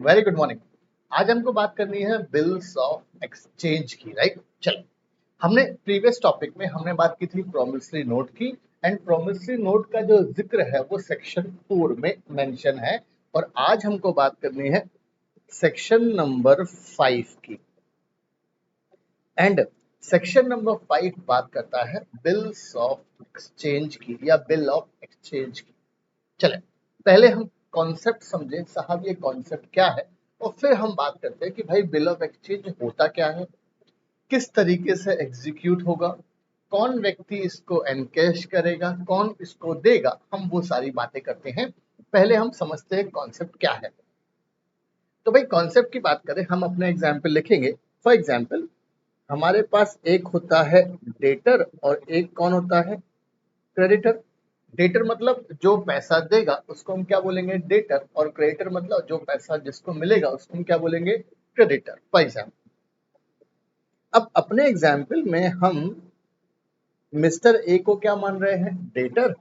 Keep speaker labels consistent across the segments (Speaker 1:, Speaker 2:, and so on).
Speaker 1: Very good morning. आज हमको बात करनी है बिल्स ऑफ एक्सचेंज की, राइट। चलो, हमने प्रीवियस टॉपिक में हमने बात की थी प्रोमिसरी नोट की, एंड प्रोमिसरी नोट का जो जिक्र है वो सेक्शन 4 में मेंशन है, और आज हमको बात करनी है सेक्शन नंबर 5 की। एंड सेक्शन नंबर 5 बात करता है बिल्स ऑफ एक्सचेंज की या बिल ऑफ एक्सचेंज की। चले, पहले हम कॉन्सेप्ट समझे साहब, ये कॉन्सेप्ट क्या है, और फिर हम बात करते हैं कि भाई बिल ऑफ एक्सचेंज होता क्या है, किस तरीके से एग्जीक्यूट होगा, कौन व्यक्ति इसको एनकैश करेगा, कौन इसको देगा, हम वो सारी बातें करते हैं। पहले हम समझते हैं कॉन्सेप्ट क्या है। तो भाई कॉन्सेप्ट की बात करें, हम अपने एग्जाम्पल लिखेंगे। फॉर एग्जाम्पल, हमारे पास एक होता है डेटर और एक कौन होता है, क्रेडिटर। डेटर मतलब जो पैसा देगा उसको हम क्या बोलेंगे, डेटर, और क्रेडिटर मतलब जो पैसा जिसको मिलेगा उसको हम क्या बोलेंगे, क्रेडिटर। फॉर एग्जाम्पल, अब अपने एग्जाम्पल में हम मिस्टर ए को क्या मान रहे हैं, डेटर,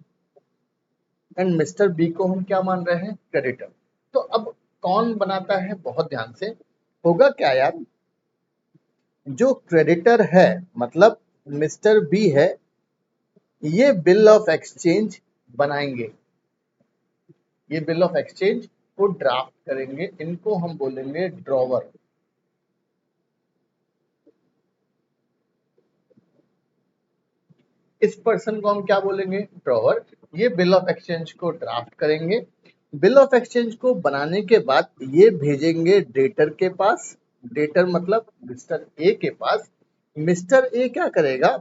Speaker 1: एंड मिस्टर बी को हम क्या मान रहे हैं, क्रेडिटर। तो अब कौन बनाता है, बहुत ध्यान से होगा क्या यार, जो क्रेडिटर है मतलब मिस्टर बी है, ये बिल ऑफ एक्सचेंज बनाएंगे, ये बिल ऑफ एक्सचेंज को ड्राफ्ट करेंगे, इनको हम बोलेंगे ड्रॉवर। इस पर्सन को हम क्या बोलेंगे, ड्रॉवर। ये बिल ऑफ एक्सचेंज को ड्राफ्ट करेंगे, बिल ऑफ एक्सचेंज को बनाने के बाद ये भेजेंगे डेटर के पास, डेटर मतलब मिस्टर ए के पास। मिस्टर ए क्या करेगा,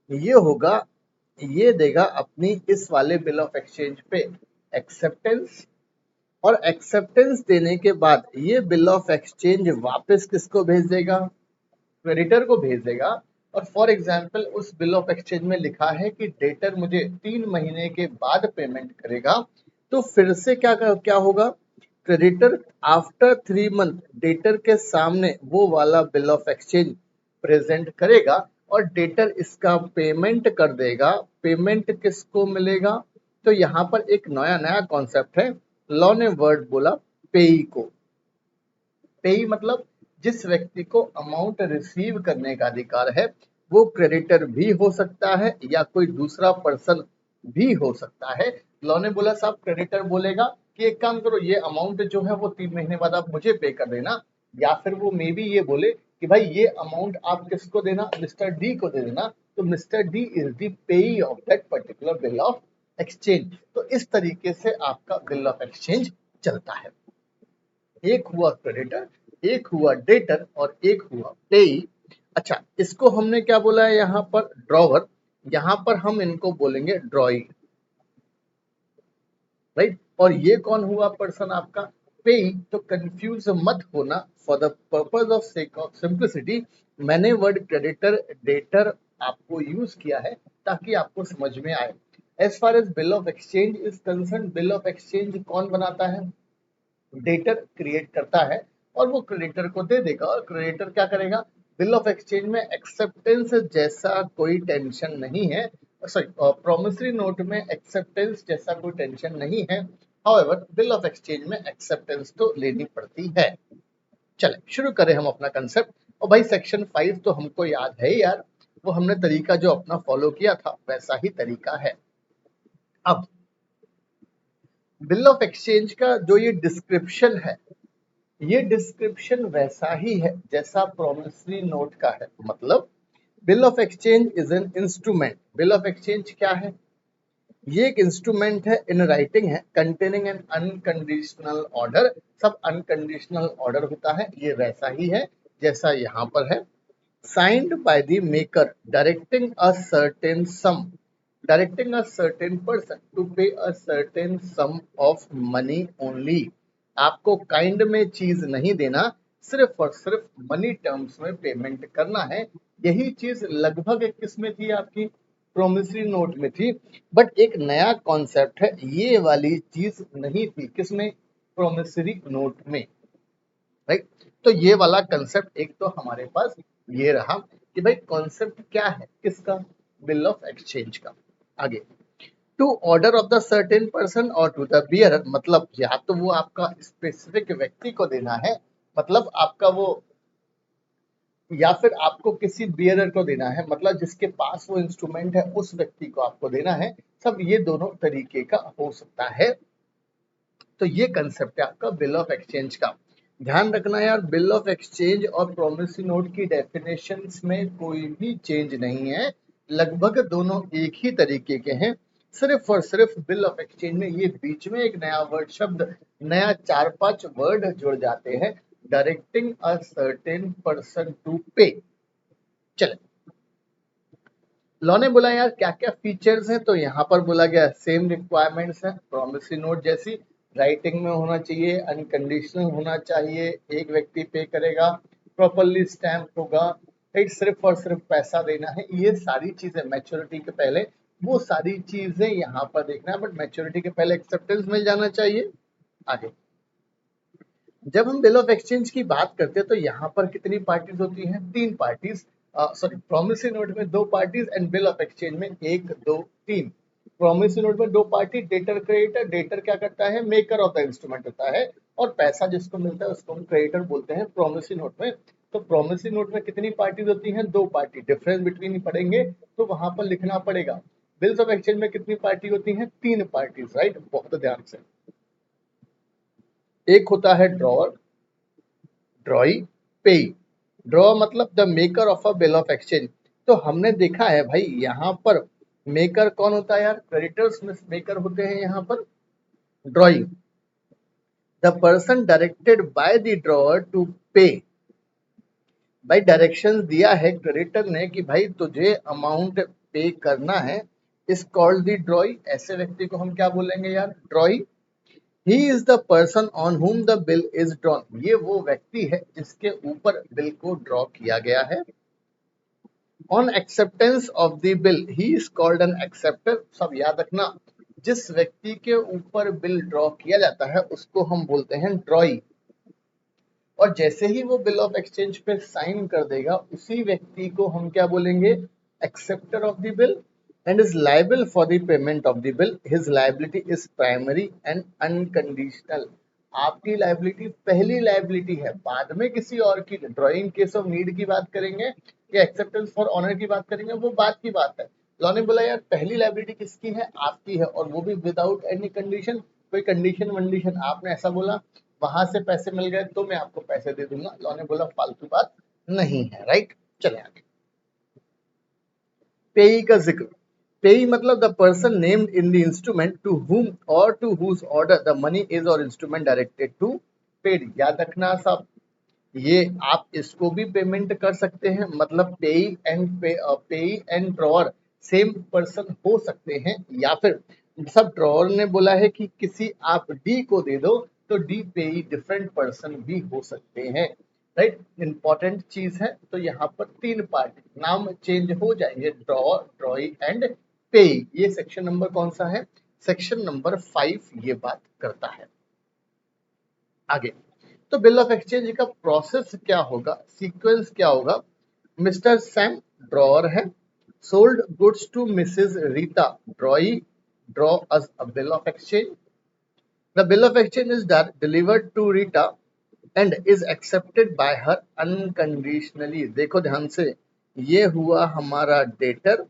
Speaker 1: ये होगा, ये देगा अपनी इस वाले बिल ऑफ एक्सचेंज पे एक्सेप्टेंस, और एक्सेप्टेंस देने के बाद ये बिल ऑफ एक्सचेंज वापस किसको भेज देगा, क्रेडिटर को भेज देगा। और फॉर एग्जाम्पल उस बिल ऑफ एक्सचेंज में लिखा है कि डेटर मुझे 3 महीने के बाद पेमेंट करेगा, तो फिर से क्या होगा, क्रेडिटर आफ्टर 3 मंथ डेटर के सामने वो वाला बिल ऑफ एक्सचेंज प्रेजेंट करेगा, और डेटर इसका पेमेंट कर देगा। पेमेंट किसको मिलेगा, तो यहाँ पर एक नया नया कॉन्सेप्ट है, लॉ ने वर्ड बोला, पेई को। पेई मतलब जिस व्यक्ति को अमाउंट रिसीव करने का अधिकार है, वो क्रेडिटर भी हो सकता है या कोई दूसरा पर्सन भी हो सकता है। लॉ ने बोला साहब, क्रेडिटर बोलेगा कि एक काम करो, ये अमाउंट जो है वो 3 महीने बाद आप मुझे पे कर देना, या फिर वो मे बी ये बोले कि भाई ये अमाउंट आप किसको देना, मिस्टर डी को दे देना, तो मिस्टर डी इज द पेई of that particular bill of exchange. तो इस तरीके से आपका बिल ऑफ एक्सचेंज चलता है। एक हुआ क्रेडिटर, एक हुआ डेटर, और एक हुआ पेई। अच्छा, इसको हमने क्या बोला है यहाँ पर, ड्रॉवर। यहाँ पर हम इनको बोलेंगे ड्रॉई, राइट। और ये कौन हुआ पर्सन आपका, पेई। तो कंफ्यूज मत होना, for the purpose of sake of simplicity मैंने वर्ड क्रेडिटर डेटर आपको यूज किया है ताकि आपको समझ में आए। As far as bill of exchange is concern, bill of exchange कौन बनाता है, डेटर क्रिएट करता है, और वो क्रेडिटर को दे देगा, और क्रेडिटर क्या करेगा, बिल ऑफ एक्सचेंज में एक्सेप्टेंस जैसा कोई टेंशन नहीं है, सॉरी प्रोमिसरी नोट में एक्सेप्टेंस जैसा कोई टेंशन नहीं है। हाउएवर बिल ऑफ एक्सचेंज में एक्सेप्टेंस तो लेनी पड़ती है। चले शुरू करें हम अपना कंसेप्ट। और भाई सेक्शन 5 तो हमको याद है यार, वो हमने तरीका जो अपना फॉलो किया था वैसा ही तरीका है। अब बिल ऑफ एक्सचेंज का जो ये डिस्क्रिप्शन है, ये डिस्क्रिप्शन वैसा ही है जैसा प्रोमिसरी नोट का है। मतलब bill of exchange is an instrument. Bill of exchange क्या है, ये एक इंस्ट्रूमेंट है, इन राइटिंग है, कंटेनिंग एन अनकंडीशनल ऑर्डर। सब अनकंडीशनल ऑर्डर होता है, ये वैसा ही है जैसा यहाँ पर है। Signed by the maker directing a certain some, directing a certain person to pay a certain sum of money only। आपको काइंड में चीज नहीं देना, सिर्फ और सिर्फ मनी टर्म्स में पेमेंट करना है। यही चीज लगभग किस में थी, आपकी प्रोमिसरी नोट में थी। बट एक नया कॉन्सेप्ट है, ये वाली चीज नहीं थी किसमें, प्रोमिसरी नोट में, राइट। तो ये वाला कंसेप्ट एक तो हमारे पास ये रहा कि भाई कॉन्सेप्ट क्या है किसका, बिल ऑफ एक्सचेंज का। आगे to order of the certain person और टू द बियरर, मतलब या तो वो आपका स्पेसिफिक व्यक्ति को देना है, मतलब आपका वो, या फिर आपको किसी बियरर को देना है, मतलब जिसके पास वो इंस्ट्रूमेंट है उस व्यक्ति को आपको देना है। सब ये दोनों तरीके का हो सकता है। तो ये कंसेप्ट है आपका बिल ऑफ एक्सचेंज का। ध्यान रखना यार, बिल ऑफ एक्सचेंज और प्रोमिसरी नोट की डेफिनेशंस में कोई भी चेंज नहीं है, लगभग दोनों एक ही तरीके के हैं। सिर्फ और सिर्फ बिल ऑफ एक्सचेंज में ये बीच में एक नया वर्ड शब्द, नया 4-5 वर्ड जुड़ जाते हैं, directing a certain person to pay. चले, लॉ ने बोला यार क्या क्या फीचर्स हैं, तो यहाँ पर बोला गया सेम रिक्वायरमेंट्स है प्रोमिसरी नोट जैसी, राइटिंग में होना चाहिए, अनकंडीशनल होना चाहिए, एक व्यक्ति पे करेगा, प्रॉपरली स्टैम्प होगा, राइट, सिर्फ और सिर्फ पैसा देना है, ये सारी चीजें मैच्योरिटी के पहले, वो सारी चीजें यहाँ पर देखना है, बट मैच्योरिटी के पहले एक्सेप्टेंस मिल जाना चाहिए। आगे जब हम बिल ऑफ एक्सचेंज की बात करते हैं तो यहाँ पर कितनी पार्टीज होती हैं? 3 पार्टीज, सॉरी प्रोमिसरी नोट में 2 parties and bill of exchange में 1, 2, 3। प्रोमिसरी नोट में 2 पार्टी, डेटर क्रेडिटर, डेटर क्या करता है? मेकर ऑफ द इंस्ट्रूमेंट होता है, और पैसा जिसको मिलता है उसको हम क्रेडिटर बोलते हैं प्रोमिसरी नोट में। तो प्रोमिसरी नोट में कितनी पार्टीज होती हैं? 2 पार्टी, डिफरेंस बिटवीन पढ़ेंगे तो वहां पर लिखना पड़ेगा। बिल्स ऑफ एक्सचेंज में कितनी पार्टी होती हैं? 3 पार्टीज, राइट, बहुत ध्यान से। एक होता है ड्रॉअर, ड्रॉई, पेई। ड्रॉ मतलब the maker of a bill of exchange. तो हमने देखा है भाई यहाँ पर मेकर कौन होता है यार? क्रेडिटर्स में मेकर होते हैं यहाँ पर drawee, the person directed by the drawer to pay. भाई डायरेक्शन दिया है क्रेडिटर ने कि भाई तुझे अमाउंट पे करना है, इस कॉल्ड द ड्रॉई। ऐसे व्यक्ति को हम क्या बोलेंगे यार? ड्रॉई। He is the person on whom the bill is drawn. ये वो व्यक्ति है जिसके ऊपर बिल को ड्रॉ किया गया है। On acceptance of the bill, he is called an acceptor. सब याद रखना, जिस व्यक्ति के ऊपर बिल ड्रॉ किया जाता है उसको हम बोलते हैं ड्रॉई, और जैसे ही वो बिल ऑफ एक्सचेंज पे साइन कर देगा उसी व्यक्ति को हम क्या बोलेंगे? Acceptor of the bill, and is liable for the payment of the bill. His liability is primary and unconditional. आपकी लाइबिलिटी पहली लाइबिलिटी है, बाद में किसी और की, ड्राइंग केस ऑफ नीड की बात करेंगे या एक्सेप्टेंस फॉर ऑनर की बात करेंगे, वो बात की बात है। लॉ ने बोला यार पहली लाइबिलिटी किसकी है? आपकी है, और वो भी विदाउट एनी कंडीशन। कोई कंडीशन वंडीशन आपने ऐसा बोला वहां से पैसे मिल गए तो मैं आपको पैसे दे दूंगा, लॉ ने बोला फालतू बात नहीं है, राइट। चले आगे, पेई का जिक्र। पेई मतलब the person named in the instrument to whom or to whose order the money is or instrument directed to paid. याद रखना साहब, ये आप इसको भी पेमेंट कर सकते हैं, मतलब पेई एंड ड्रॉअर सेम पर्सन हो सकते हैं, या फिर सब ड्रॉअर ने बोला है कि किसी आप डी को दे दो तो डी पेई डिफरेंट पर्सन भी हो सकते हैं, राइट। इंपॉर्टेंट चीज है। तो यहाँ पर 3 पार्ट नाम चेंज हो जाएंगे, ड्रॉअर, ड्रॉई एंड पेई। ये सेक्शन नंबर कौन सा है? सेक्शन नंबर 5 ये बात करता है। आगे तो बिल ऑफ एक्सचेंज का प्रोसेस क्या होगा, सीक्वेंस क्या होगा? मिस्टर सैम ड्रॉअर है, sold goods to Mrs Rita drawee, draws a bill of exchange. The bill of exchange is delivered to Rita and is accepted by her unconditionally. देखो ध्यान से, ये हुआ हमारा डेटर,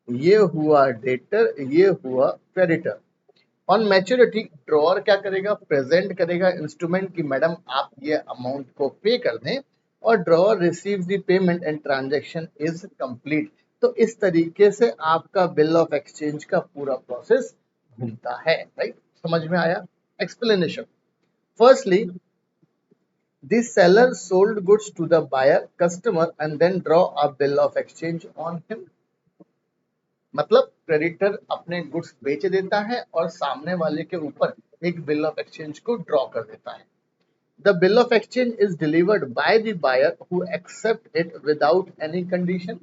Speaker 1: ये हुआ डेटर, ये हुआ क्रेडिटर। ऑन मैच्योरिटी ड्रॉअर क्या करेगा? प्रेजेंट करेगा इंस्ट्रूमेंट की मैडम आप ये अमाउंट को पे कर दें, और drawer receives the payment and transaction is complete. तो इस तरीके से आपका बिल ऑफ एक्सचेंज का पूरा प्रोसेस घूमता है, राइट। समझ में आया? Explanation. Firstly the seller sold goods to the buyer customer and then draw a bill of exchange on him. मतलब क्रेडिटर अपने गुड्स बेच देता है और सामने वाले के ऊपर एक बिल ऑफ एक्सचेंज को ड्रॉ कर देता है। The bill of exchange is delivered by the buyer who accept it without any condition.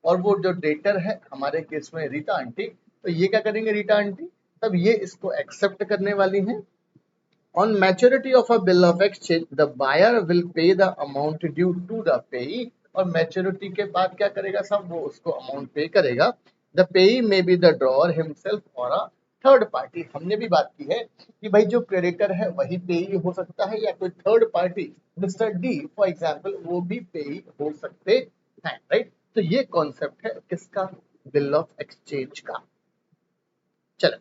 Speaker 1: और वो जो डेटर है हमारे केस में रीता आंटी, तो ये क्या करेंगे रीता आंटी? तब ये इसको एक्सेप्ट करने वाली हैं। On maturity of a bill of exchange, the buyer will pay the amount due to the payee। और मैच्योरिटी के बाद क्या करेगा साहब? वो उसको अमाउंट पे करेगा। द पेई may be the drawer himself और अ थर्ड पार्टी। हमने भी बात की है कि भाई जो क्रेडिटर है वही पेई हो सकता है या कोई third party mister D for example वो भी पेई हो सकते हैं, राइट। तो ये कॉन्सेप्ट है किसका, बिल ऑफ एक्सचेंज का। चलो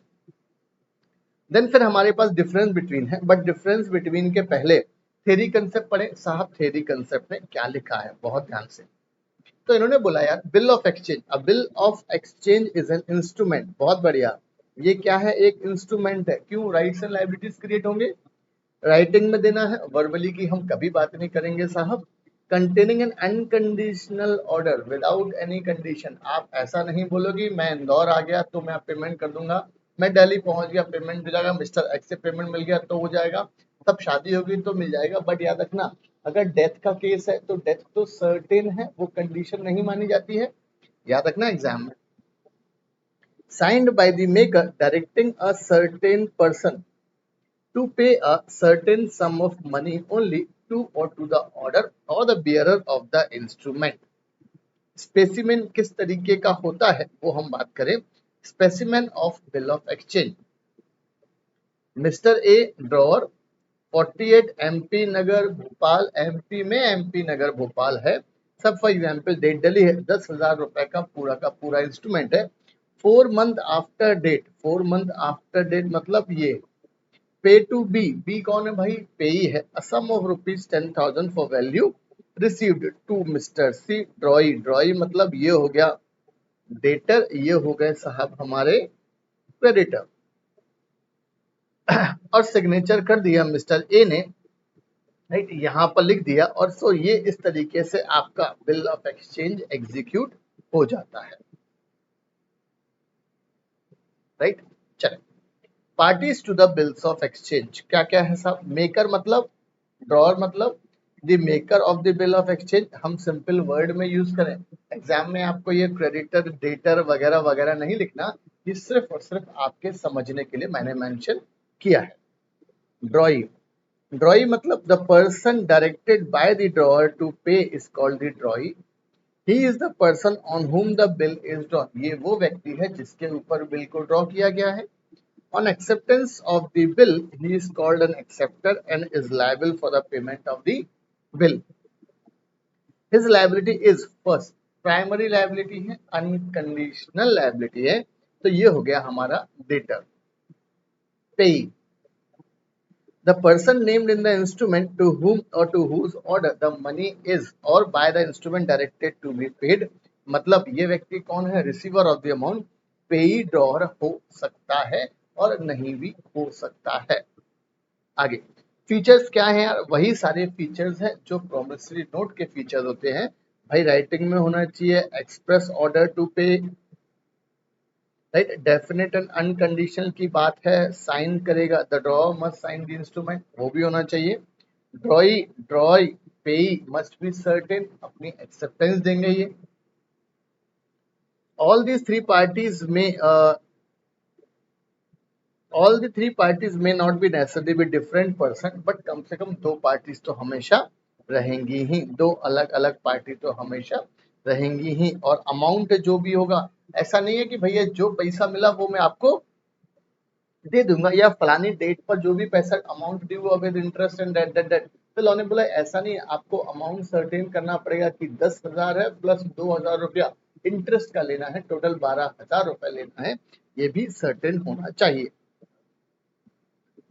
Speaker 1: देन फिर हमारे पास डिफरेंस बिटवीन है, बट डिफरेंस बिटवीन के पहले थ्योरी कंसेप्ट पढ़े साहब। थ्योरी कंसेप्ट में क्या लिखा है बहुत ध्यान से। तो इन्होंने बोला यार bill of exchange, a bill of exchange is an instrument. बहुत बढ़िया, ये क्या है, एक इंस्ट्रूमेंट है। क्यों, राइट्स एंड लायबिलिटीज क्रिएट होंगे, राइटिंग में देना है, वर्बली की हम कभी बात नहीं करेंगे साहब। Containing N unconditional order without any condition. आप ऐसा नहीं बोलोगे मैं इंदौर आ गया तो मैं पेमेंट कर दूंगा, मैं दिल्ली पहुंच गया पेमेंट मिल जाएगा, मिस्टर एक्स से पेमेंट मिल गया तो हो जाएगा, तब शादी होगी तो मिल जाएगा। बट याद रखना अगर डेथ का केस है तो डेथ तो सर्टेन है, वो कंडीशन नहीं मानी जाती है, याद रखना एग्जाम में। Signed by the maker directing a certain person to pay a certain sum of money only to or to the order or the bearer of the instrument। Specimen किस तरीके का होता है वो हम बात करें। Specimen of bill of exchange, mister A drawer 48 MP Nagar Bhopal, MP में एमपी नगर भोपाल है सब, फॉर एग्जाम्पल डेट डली है 10,000 रुपए का पूरा इंस्ट्रूमेंट है। 4 month after date, 4 month after date मतलब ये पे टू बी, बी कौन है भाई, पेई है, a sum of rupees 10,000 for value received to mister C drawee. Drawee मतलब ये हो गया डेटर, ये हो गए साहब हमारे क्रेडिटर। और सिग्नेचर कर दिया मिस्टर ए ने, राइट, यहाँ पर लिख दिया। और सो ये इस तरीके से आपका बिल ऑफ एक्सचेंज एग्जीक्यूट हो जाता है, राइट। चलो parties to the bills of exchange क्या क्या है साहब। मेकर मतलब, ड्रॉअर मतलब, the maker of the bill of exchange हम सिंपल वर्ड में यूज करें। एग्जाम में आपको ये क्रेडिटर डेटर वगैरह वगैरह नहीं लिखना, ये सिर्फ और सिर्फ आपके समझने के लिए मैंने मेंशन किया है। ड्रॉई, ड्रॉई मतलब the person directed by the drawer to pay is called the drawee. He is the person on whom the bill is drawn. ये वो व्यक्ति है जिसके ऊपर बिल को ड्रॉ किया गया है। On acceptance of the bill, he is called an acceptor and is liable for the payment of the bill. His liability is first primary liability है, अनकंडीशनल लाइबिलिटी है, तो ये हो गया हमारा डेटर। पेई, the person named in the instrument to whom or to whose order the money is or by the instrument directed to be paid। मतलब ये व्यक्ति कौन है, रिसीवर ऑफ द अमाउंट। पेई ड्रॉअर हो सकता है और नहीं भी हो सकता है। आगे फीचर्स क्या है यार, वही सारे फीचर्स हैं जो प्रोमिसरी नोट के फीचर्स होते हैं भाई। राइटिंग में होना चाहिए, express order to pay, right, definite and unconditional की बात है, साइन करेगा the drawer must sign the instrument, वो भी होना चाहिए। Drawee drawee payee must be certain, अपनी एक्सेप्टेंस देंगे ये। ऑल दीज थ्री पार्टीज में ऑल द थ्री पार्टीज में not be necessary be different person, but कम से कम दो पार्टीज तो हमेशा रहेंगी ही, दो अलग अलग पार्टी तो हमेशा रहेंगी ही। और अमाउंट जो भी होगा, ऐसा नहीं है कि भैया जो पैसा मिला वो मैं आपको दे दूंगा या फलानी डेट पर जो भी पैसा amount due with interest and date. तो लॉ ने बोला ऐसा नहीं, आपको अमाउंट सर्टेन करना पड़ेगा कि 10,000 है प्लस 2,000 रुपया इंटरेस्ट का लेना है, टोटल 12,000 रुपया लेना है, ये भी सर्टेन होना चाहिए।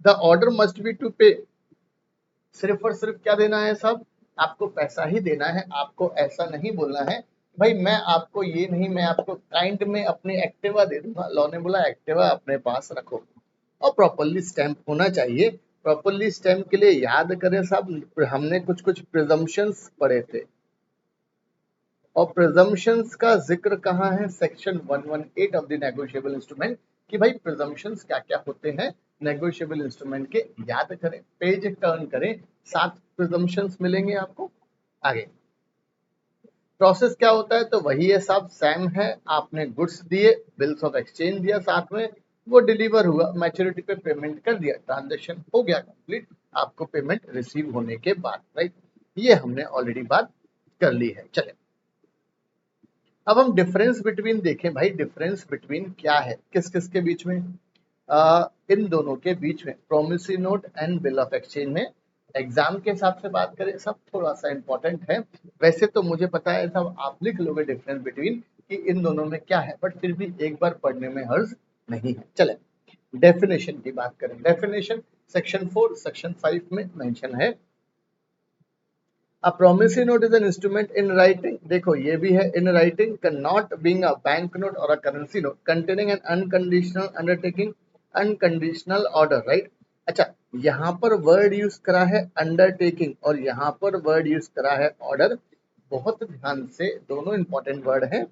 Speaker 1: The order must be to pay, सिर्फ और सिर्फ क्या देना है साहब, आपको पैसा ही देना है। आपको ऐसा नहीं बोलना है भाई मैं आपको ये नहीं, मैं आपको काइंड में अपनी एक्टिवा दे दूंगा। लॉ ने बोला एक्टिवा अपने पास रखो और प्रॉपरली स्टैम्प होना चाहिए। प्रॉपरली स्टैम्प के लिए याद करें साहब, हमने कुछ कुछ प्रिजम्पशंस पढ़े थे और प्रिजम्पशंस का जिक्र कहाँ है, section 118 of the negotiable instrument, कि भाई प्रिजम्पशंस क्या क्या होते हैं नेगोशिएबल इंस्ट्रूमेंट के, याद करें, पेज टर्न करें, 7 प्रिजम्पशंस मिलेंगे आपको। आगे प्रोसेस क्या होता है, तो वही है साहब, सेम है। आपने गुड्स दिए, बिल्स ऑफ एक्सचेंज दिया साथ में, वो डिलीवर हुआ, मैच्योरिटी पे पेमेंट कर दिया, ट्रांजेक्शन हो गया कंप्लीट आपको पेमेंट रिसीव होने के बाद, राइट। ये हमने ऑलरेडी बात कर ली है। चले अब हम डिफरेंस बिटवीन देखें भाई, डिफरेंस बिटवीन क्या है, किस किस के बीच में, इन दोनों के बीच में, promissory note and bill of exchange में। एग्जाम के हिसाब से बात करें, सब थोड़ा सा इंपॉर्टेंट है, वैसे तो मुझे पता है सब आप लिख लोगे डिफरेंस बिटवीन कि इन दोनों में क्या है, बट फिर भी एक बार पढ़ने में हर्ज नहीं है। चले डेफिनेशन की बात करें, डेफिनेशन सेक्शन 4 सेक्शन 5 में मेंशन है, A promissory note is an instrument in writing, देखो ये भी है in writing, not being a bank note or a currency note, containing an unconditional undertaking, unconditional order, right? अच्छा, यहाँ पर वर्ड यूज करा है अंडरटेकिंग और यहाँ पर वर्ड यूज करा है ऑर्डर। बहुत ध्यान से, दोनों इंपॉर्टेंट वर्ड हैं।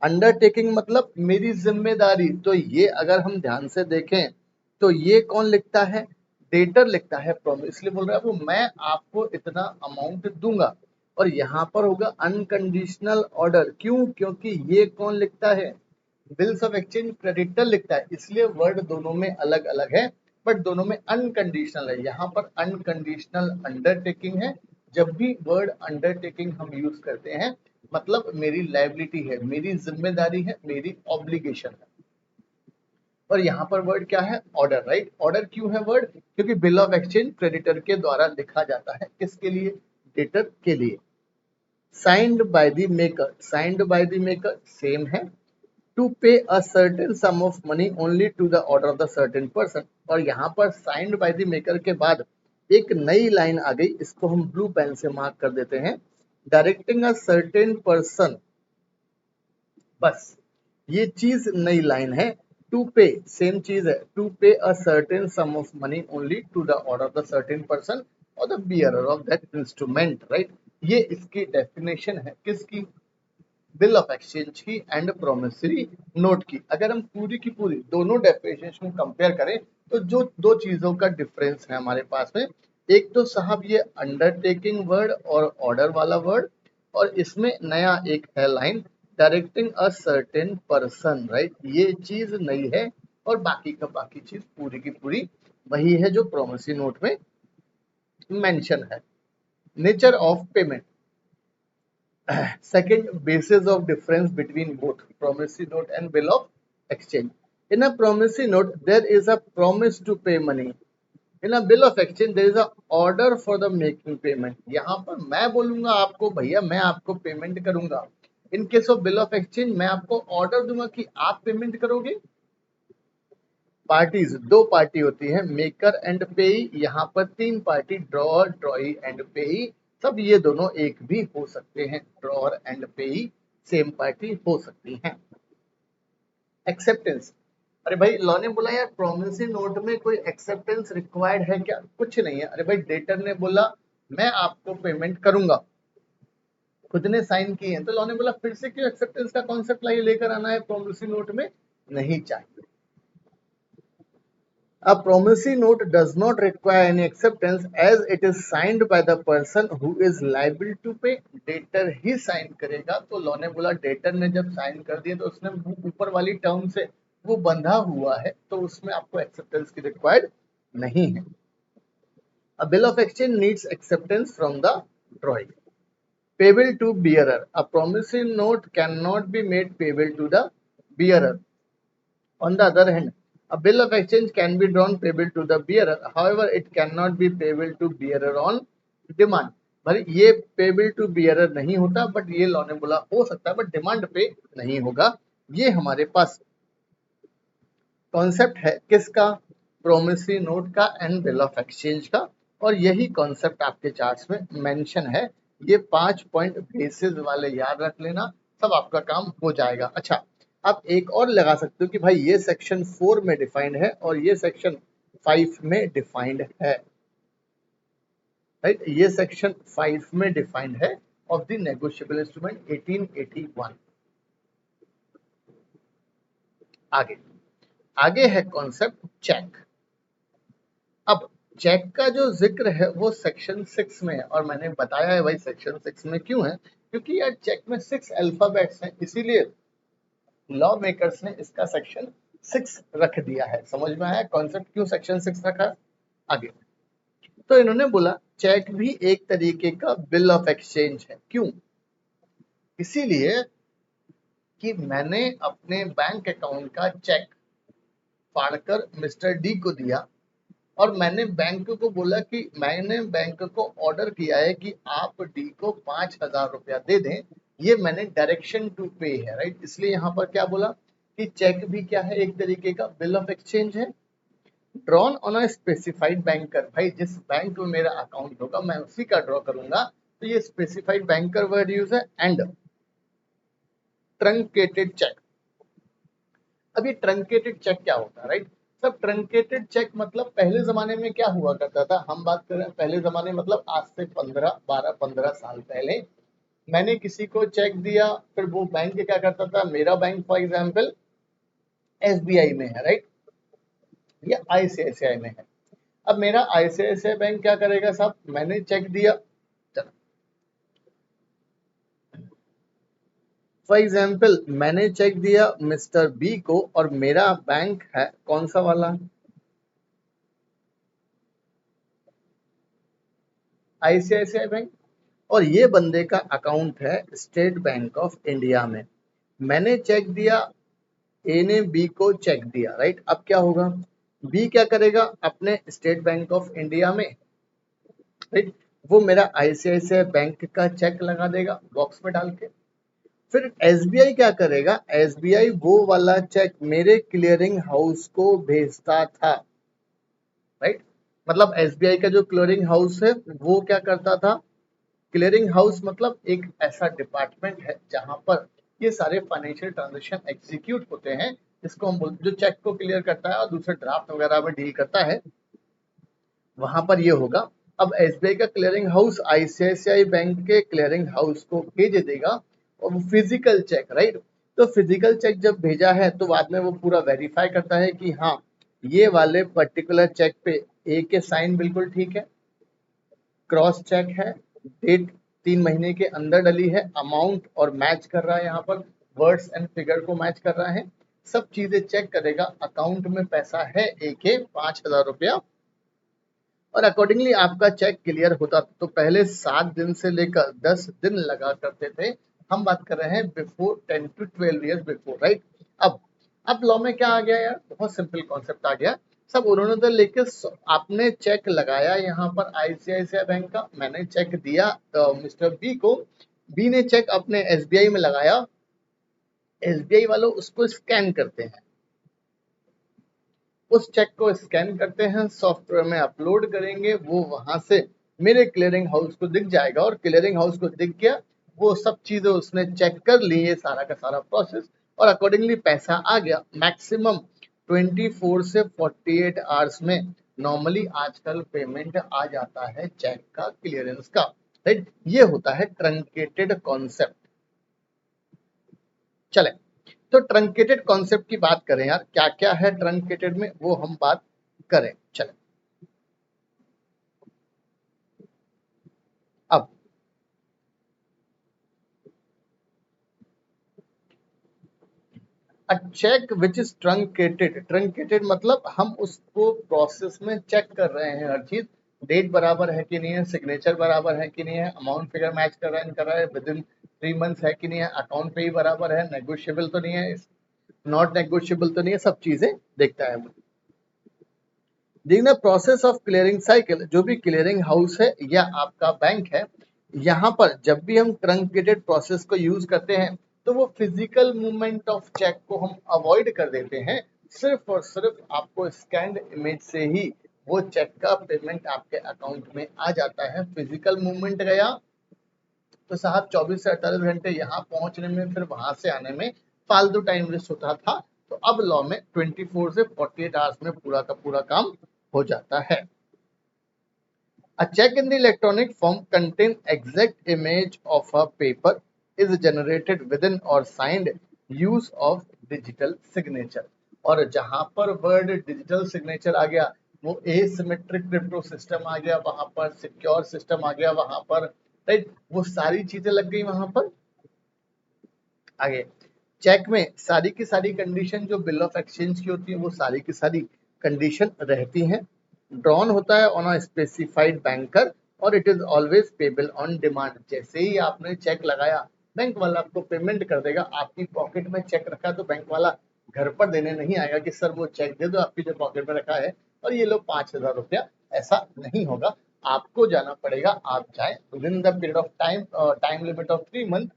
Speaker 1: अंडरटेकिंग मतलब मेरी जिम्मेदारी, तो ये अगर हम ध्यान से देखें तो ये कौन लिखता है, डेटर लिखता है प्रॉमिस, इसलिए बोल रहा है वो मैं आपको इतना अमाउंट दूंगा। और यहाँ पर होगा अनकंडीशनल ऑर्डर, क्यों, क्योंकि ये कौन लिखता है, बिल्स ऑफ एक्सचेंज क्रेडिटर लिखता है, इसलिए वर्ड दोनों में अलग अलग है, बट दोनों में अनकंडीशनल है। यहाँ पर अनकंडीशनल अंडरटेकिंग है, जब भी वर्ड अंडरटेकिंग हम यूज करते हैं मतलब मेरी लायबिलिटी है, मेरी जिम्मेदारी है, मेरी ऑब्लिगेशन है। और यहाँ पर वर्ड क्या है, ऑर्डर, राइट? ऑर्डर क्यों है वर्ड, क्योंकि बिल ऑफ एक्सचेंज क्रेडिटर के द्वारा लिखा जाता है, किसके लिए, डेटर के लिए। Signed by the maker, signed by the maker same है। To pay a certain sum of money only to the order of the certain person, और यहाँ पर साइंड बाय द मेकर के बाद एक नई लाइन आ गई, इसको हम ब्लू पेन से मार्क कर देते हैं, डायरेक्टिंग अ सर्टेन पर्सन, बस ये चीज नई लाइन है। टू पे सेम चीज है, to pay a certain sum of money only to the order of the certain person और the bearer of that instrument, right? ये इसकी डेफिनेशन है, किसकी, बिल ऑफ एक्सचेंज की एंड प्रोमिसरी नोट की। अगर हम पूरी की पूरी दोनों डेफिनेशन कंपेयर करें तो जो दो चीजों का डिफरेंस है हमारे पास में, एक तो साहब ये अंडरटेकिंग वर्ड और ऑर्डर वाला वर्ड, और इसमें नया एक है line directing a certain person, right? ये चीज नई है, और बाकी का बाकी चीज पूरी की पूरी वही है जो प्रोमिसरी नोट में मेंशन है। Nature of payment, second, basis of difference between both promissory note and bill of exchange. In a promissory note there is a promise to pay money, in a bill of exchange there is a order for the making payment। यहाँ पर मैं बोलूंगा आपको भैया मैं आपको payment करूंगा, in case of bill of exchange मैं आपको ऑर्डर दूंगा कि आप पेमेंट करोगे। पार्टीज, दो पार्टी होती है, मेकर एंड पेई, यहाँ पर तीन पार्टी, ड्रॉअर, ड्रॉई एंड पेई, सब ये दोनों एक भी हो सकते हैं, ड्रॉअर एंड पेई सेम पार्टी हो सकती हैं। एक्सेप्टेंस, अरे भाई लॉ ने बोला यार प्रोमिसरी नोट में कोई एक्सेप्टेंस रिक्वायर्ड है क्या, कुछ नहीं है। अरे भाई डेटर ने बोला मैं आपको पेमेंट करूंगा, खुद ने साइन किए हैं, तो लॉ ने बोला फिर से क्यों एक्सेप्टेंस का कॉन्सेप्ट लेकर आना है प्रोमिसरी नोट में, नहीं चाहिए। A promissory note does not require any acceptance as it is signed by the person who is liable to pay। Debtor ही साइन करेगा, तो लॉ ने बोला डेटर ने जब साइन कर दिया तो उसने ऊपर वाली टर्म से वो बंधा हुआ है, तो उसमें आपको एक्सेप्टेंस की रिक्वायर्ड नहीं है। A bill of exchange needs acceptance from the drawing। Payable to bearer, a promissory note cannot be made payable to the bearer। On the other hand, a bill of exchange can be drawn payable to the bearer, however it cannot be payable to bearer on demand। भाई ये payable to bearer नहीं होता, but ये law ने बोला हो सकता है, बट डिमांड पे नहीं होगा। ये हमारे पास कॉन्सेप्ट है किसका, प्रोमिसरी नोट का एंड बिल ऑफ एक्सचेंज का, और यही कॉन्सेप्ट आपके चार्ट्स में मेंशन है। ये 5 पॉइंट बेसिस वाले याद रख लेना, सब आपका काम हो जाएगा। अच्छा, आप एक और लगा सकते हो कि भाई ये सेक्शन 4 में डिफाइंड है और ये सेक्शन 5 में डिफाइंड है, राइट? ये सेक्शन 5 में डिफाइंड है ऑफ द नेगोशिएबल इंस्ट्रूमेंट 1881। आगे है कॉन्सेप्ट चेक। अब चेक का जो जिक्र है वो सेक्शन 6 में है, और मैंने बताया है भाई सेक्शन 6 में क्यों है, क्योंकि यार चेक में 6 अल्फाबेट्स हैं, इसीलिए लॉ मेकर्स ने इसका सेक्शन 6 रख दिया है। समझ में आया कॉन्सेप्ट क्यों सेक्शन 6 रखा। आगे तो इन्होंने बोला चेक भी एक तरीके का बिल ऑफ एक्सचेंज है, क्यों, इसीलिए कि मैंने अपने बैंक अकाउंट का चेक फाड़कर मिस्टर डी को दिया और मैंने बैंक को बोला कि मैंने बैंक को ऑर्डर किया है कि आप डी को 5,000 रुपया दे दें। ये मैंने डायरेक्शन टू पे है, राइट। इसलिए यहाँ पर क्या बोला कि चेक भी क्या है, एक तरीके का बिल ऑफ एक्सचेंज है। Drawn on a specified banker, भाई जिस बैंक में मेरा अकाउंट होगा मैं उसी का ड्रॉ करूंगा, तो ये स्पेसिफाइड बैंकर वर्ड यूज है। And truncated check. अब ये ट्रंकेटेड चेक क्या होता है, राइट। सब ट्रंकेटेड चेक मतलब पहले जमाने में क्या हुआ करता था, हम बात कर रहे हैं पहले जमाने मतलब आज से 15 12 15 साल पहले। मैंने किसी को चेक दिया, फिर वो बैंक क्या करता था, मेरा बैंक फॉर एग्जाम्पल एसबीआई में है, राइट, या आईसीआईसीआई में है। अब मेरा आईसीआईसीआई बैंक क्या करेगा साहब, मैंने चेक दिया, फॉर एग्जाम्पल मैंने चेक दिया मिस्टर बी को और मेरा बैंक है कौन सा वाला, आईसीआईसीआई बैंक, और ये बंदे का अकाउंट है स्टेट बैंक ऑफ इंडिया में। मैंने चेक दिया, ए ने बी को चेक दिया, राइट। अब क्या होगा, बी क्या करेगा अपने स्टेट बैंक ऑफ इंडिया में, राइट, वो मेरा आईसीआईसीआई बैंक का चेक लगा देगा बॉक्स में डाल के। फिर एसबीआई क्या करेगा, एसबीआई वो वाला चेक मेरे क्लियरिंग हाउस को भेजता था, राइट। मतलब एसबीआई का जो क्लियरिंग हाउस है वो क्या करता था, क्लियरिंग हाउस मतलब एक ऐसा डिपार्टमेंट है जहां पर ये सारे फाइनेंशियल ट्रांजेक्शन एग्जीक्यूट होते हैं, जिसको हम बोलते, जो चेक को क्लियर करता है और दूसरे ड्राफ्ट वगैरह में डील करता है, वहां पर ये होगा। अब एसबीआई का क्लियरिंग हाउस आईसीआईसीआई बैंक के क्लियरिंग हाउस को भेज देगा, और वो फिजिकल चेक, राइट। तो फिजिकल चेक जब भेजा है तो बाद में वो पूरा वेरीफाई करता है कि हाँ ये वाले पर्टिकुलर चेक पे ए के साइन बिल्कुल ठीक है, क्रॉस चेक है, डेट 3 महीने के अंदर डली है, अमाउंट और मैच कर रहा है, यहाँ पर वर्ड्स एंड फिगर को मैच कर रहा है, सब चीजें चेक करेगा। अकाउंट में पैसा है ए के 5,000 रुपया, और अकॉर्डिंगली आपका चेक क्लियर होता। तो पहले 7 दिन से लेकर 10 दिन लगा करते थे, हम बात कर रहे हैं before 10 to 12 years before, right. अब लॉ में क्या आ गया यार, बहुत सिंपल कॉन्सेप्ट आ गया। सब उन्होंने तो लेके आपने चेक लगाया यहाँ पर आईसीआईसीआई बैंक का, मैंने चेक दिया तो मिस्टर बी को, बी ने चेक अपने एसबीआई में लगाया, एसबीआई वालों उसको स्कैन करते हैं, उस चेक को स्कैन करते हैं, सॉफ्टवेयर में अपलोड करेंगे, वो वहां से मेरे क्लियरिंग हाउस को दिख जाएगा, और क्लियरिंग हाउस को दिख गया, वो सब चीजें उसने चेक कर ली, ये सारा का सारा प्रोसेस, और अकॉर्डिंगली पैसा आ गया। मैक्सिमम 24 से 48 आवर्स में नॉर्मली आजकल पेमेंट आ जाता है चेक का क्लियरेंस का, राइट। ये होता है ट्रंकेटेड कॉन्सेप्ट। चले, तो ट्रंकेटेड कॉन्सेप्ट की बात करें यार, क्या क्या है ट्रंकेटेड में वो हम बात करें। चले, अब a cheque which is truncated, truncated मतलब हम उसको प्रोसेस में चेक कर रहे हैं हर चीज, डेट बराबर है कि नहीं है, सिग्नेचर बराबर है कि नहीं है, अमाउंट फिगर मैच कर रहा है विद इन 3 मंथ्स है कि नहीं है, अकाउंट पे ही बराबर है, नेगोशिएबल तो नहीं है, नॉट नेगोशिएबल तो नहीं है, सब चीजें देखता है। During the process of clearing cycle, जो भी क्लियरिंग हाउस है या आपका बैंक है, यहाँ पर जब भी हम ट्रंकेटेड प्रोसेस को यूज करते हैं तो वो फिजिकल मूवमेंट ऑफ चेक को हम अवॉइड कर देते हैं, सिर्फ और सिर्फ आपको स्कैन्ड इमेज से ही वो चेक का पेमेंट आपके अकाउंट में आ जाता है। फिजिकल मूवमेंट गया तो साहब 24 से 48 घंटे यहाँ पहुंचने में, फिर वहां से आने में फालतू टाइम वेस्ट होता था। तो अब लॉ में 24 से 48 आवर्स में पूरा का पूरा काम हो जाता है। A check in the electronic form contain exact image of a paper is generated within or signed use of digital signature। और जहां पर वर्ड डिजिटल सिग्नेचर आ गया, वो एसिमेट्रिक क्रिप्टो सिस्टम आ गया, वहां पर सिक्योर सिस्टम आ गया, वहां पर, राइट, वो सारी चीजें लग गई वहां पर। आगे चेक में सारी की सारी कंडीशन जो बिल ऑफ एक्सचेंज की होती है वो सारी की सारी कंडीशन रहती हैं। ड्रॉन होता है ऑन अ स्पेसिफाइड बैंकर और it is always payable on demand. जैसे ही आपने चेक लगाया बैंक वाला आपको पेमेंट कर देगा। आपकी पॉकेट में चेक रखा तो बैंक वाला घर पर देने नहीं आएगा कि सर वो चेक दे दो आपकी जो पॉकेट में रखा है और ये लो 5,000 रुपया, ऐसा नहीं होगा। आपको जाना पड़ेगा, आप जाए with in the period of time limit of 3 month,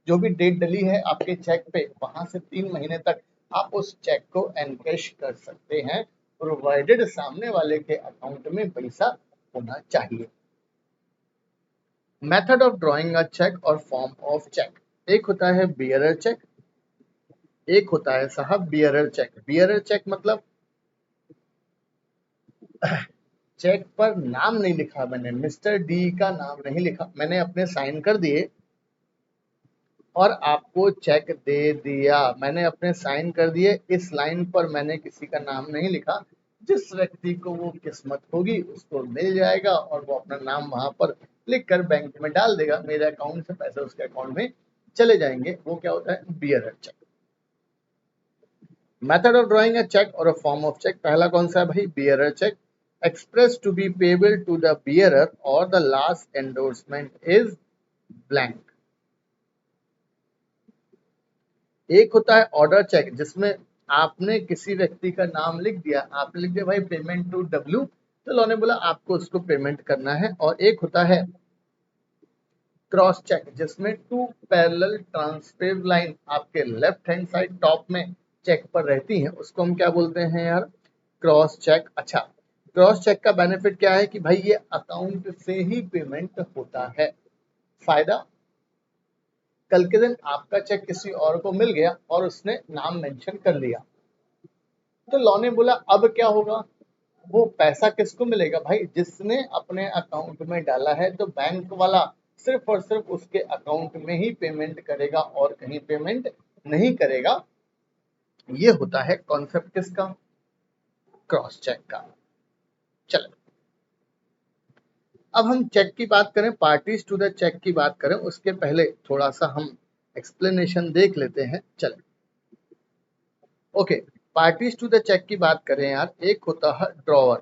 Speaker 1: जो भी डेट डली है आपके चेक पे वहां से 3 महीने तक आप उस चेक को एनकैश कर सकते हैं, प्रोवाइडेड सामने वाले के अकाउंट में पैसा होना चाहिए। Method of drawing a cheque और फॉर्म ऑफ चेक, एक होता है बियरर चेक, एक होता है साहब बियरर चेक। बियरर चेक मतलब चेक पर नाम नहीं लिखा मैंने, मिस्टर डी का नाम नहीं लिखा मैंने, अपने साइन कर दिए और आपको चेक दे दिया। मैंने अपने साइन कर दिए, इस लाइन पर मैंने किसी का नाम नहीं लिखा। जिस व्यक्ति को वो किस्मत होगी उसको मिल जाएगा और वो अपना नाम वहां पर लिख कर बैंक में डाल देगा, मेरे अकाउंट से पैसे उसके अकाउंट में चले जाएंगे। वो क्या होता है? Bearer cheque. Method of drawing a cheque और अ फॉर्म ऑफ चेक, पहला कौन सा है भाई? Bearer cheque. Express to be payable to the bearer और the last endorsement is blank. एक होता है ऑर्डर चेक, जिसमें आपने किसी व्यक्ति का नाम लिख दिया, आपने लिख दिया भाई पेमेंट टू डब्ल्यू, तो लॉ ने बोला आपको उसको पेमेंट करना है। और एक होता है क्रॉस चेक, जिसमें 2 पैरेलल ट्रांसफेव लाइन आपके लेफ्ट हैंड साइड टॉप में चेक पर रहती हैं, उसको हम क्या बोलते हैं यार? Cross cheque. अच्छा, क्रॉस चेक का बेनिफिट क्या है कि भाई ये अकाउंट से ही पेमेंट होता है। फायदा, कल के दिन आपका चेक किसी और को मिल गया और उसने नाम मेंशन कर लिया, तो लॉ ने बोला अब क्या होगा? वो पैसा किसको मिलेगा भाई? जिसने अपने अकाउंट में डाला है, तो बैंक वाला सिर्फ और सिर्फ उसके अकाउंट में ही पेमेंट करेगा और कहीं पेमेंट नहीं करेगा। ये होता है कॉन्सेप्ट किसका? क्रॉस चेक का। चलो, अब हम चेक की बात करें, पार्टीज टू द चेक की बात करें, उसके पहले थोड़ा सा हम एक्सप्लेनेशन देख लेते हैं। चले, okay, parties to the cheque की बात करें यार, एक होता है drawer.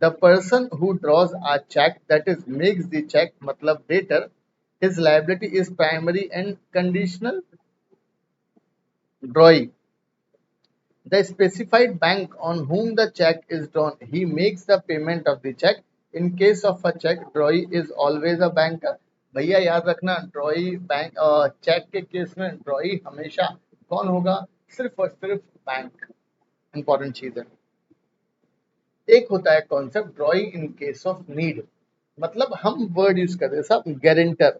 Speaker 1: The person who draws a cheque, that is makes the cheque, मतलब debtor, his liability is primary and conditional drawee. The specified bank on whom the check is drawn, he makes the payment of the check. In case of a check, drawee is always a banker. भैया याद रखना, ड्रॉई bank cheque के case में ड्रॉई हमेशा कौन होगा? सिर्फ और सिर्फ बैंक। इंपॉर्टेंट चीज है। एक होता है concept ड्रॉई in case of need, मतलब हम वर्ड यूज करते हैं साहब guarantor.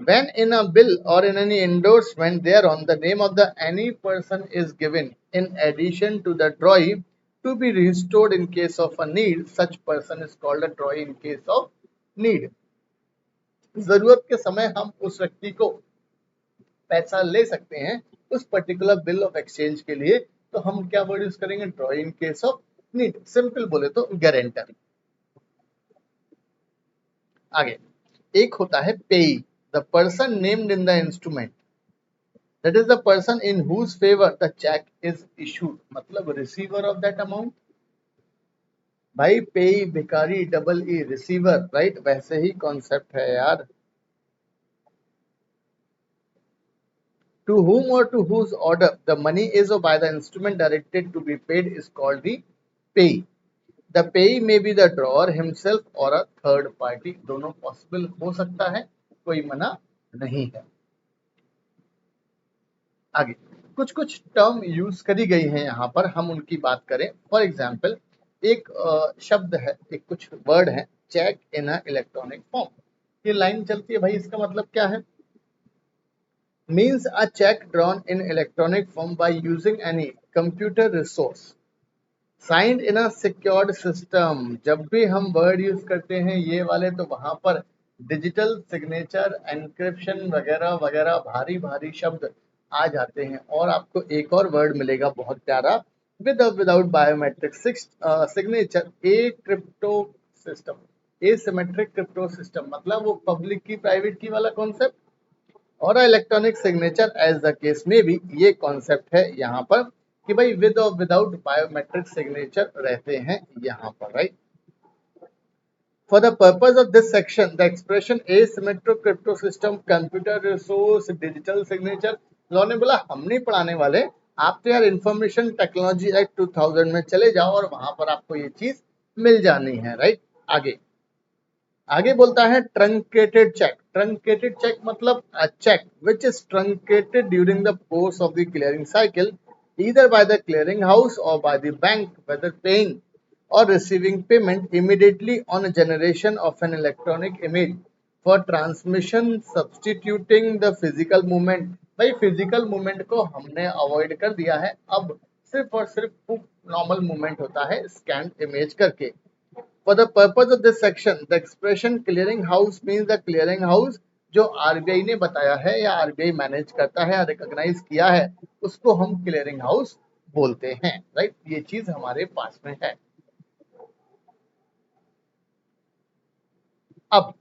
Speaker 1: When in a bill or in any endorsement thereon the name of the any person is given in addition to the drawee to be restored in case of a need, such person is called a drawee in case of need. जरूरत के समय हम उस व्यक्ति को पैसा ले सकते हैं उस पर्टिकुलर बिल ऑफ एक्सचेंज के लिए, तो हम क्या वर्ड यूज करेंगे? ड्रॉई in case of need. Simple बोले तो गारंटर। आगे एक होता है पेई, the person named in the instrument, that is the person in whose favor the check is issued, मतलब रिसीवर ऑफ दैट अमाउंट। भाई पेई भिखारी, डबल ई रिसीवर, राइट? वैसे ही कॉन्सेप्ट है यार। To whom or to whose order the money is or by the instrument directed to be paid is called the payee. The payee may be the drawer himself or a third party, दोनों possible हो सकता है, कोई मना नहीं है। आगे कुछ कुछ टर्म यूज करी गई हैं यहाँ पर, हम उनकी बात करें। फॉर एग्जाम्पल, एक शब्द है, एक कुछ वर्ड है, cheque in a electronic form. ये लाइन चलती है भाई, इसका मतलब क्या है? Means a cheque drawn in electronic form by using any computer resource signed in a secured system. जब भी हम वर्ड यूज करते हैं ये वाले, तो वहां पर डिजिटल सिग्नेचर, एन्क्रिप्शन वगैरह वगैरह भारी भारी शब्द आ जाते हैं। और आपको एक और वर्ड मिलेगा बहुत प्यारा, with without biometric signature, a crypto system, asymmetric crypto system, मतलब वो पब्लिक की प्राइवेट की वाला कॉन्सेप्ट, और electronic signature as the case में भी ये कॉन्सेप्ट है यहाँ पर कि भाई विद और विदाउट बायोमेट्रिक सिग्नेचर रहते हैं यहाँ पर, right? For the purpose of this section, the expression asymmetric crypto system, computer resource, digital signature, law ने बोला हम नहीं पढ़ाने वाले, आप तो यार इंफॉर्मेशन टेक्नोलॉजी एक्ट 2000 में चले जाओ और वहां पर आपको ये चीज मिल जानी है, राइट। आगे आगे बोलता है ट्रंकेटेड चेक। ट्रंकेटेड चेक मतलब a check which is truncated during the course of the clearing cycle either by the clearing house or by the bank, whether paying or receiving payment immediately on a generation of an electronic image for transmission substituting the physical movement। भाई physical movement को हमने avoid कर दिया है, अब सिर्फ और सिर्फ नॉर्मल मूवमेंट होता है स्कैन इमेज करके। For the purpose of this section, the expression clearing house means the clearing house जो आरबीआई ने बताया है या आरबीआई मैनेज करता है या रिकॉग्नाइज किया है उसको हम क्लियरिंग हाउस बोलते हैं, राइट। ये चीज हमारे पास में है। अब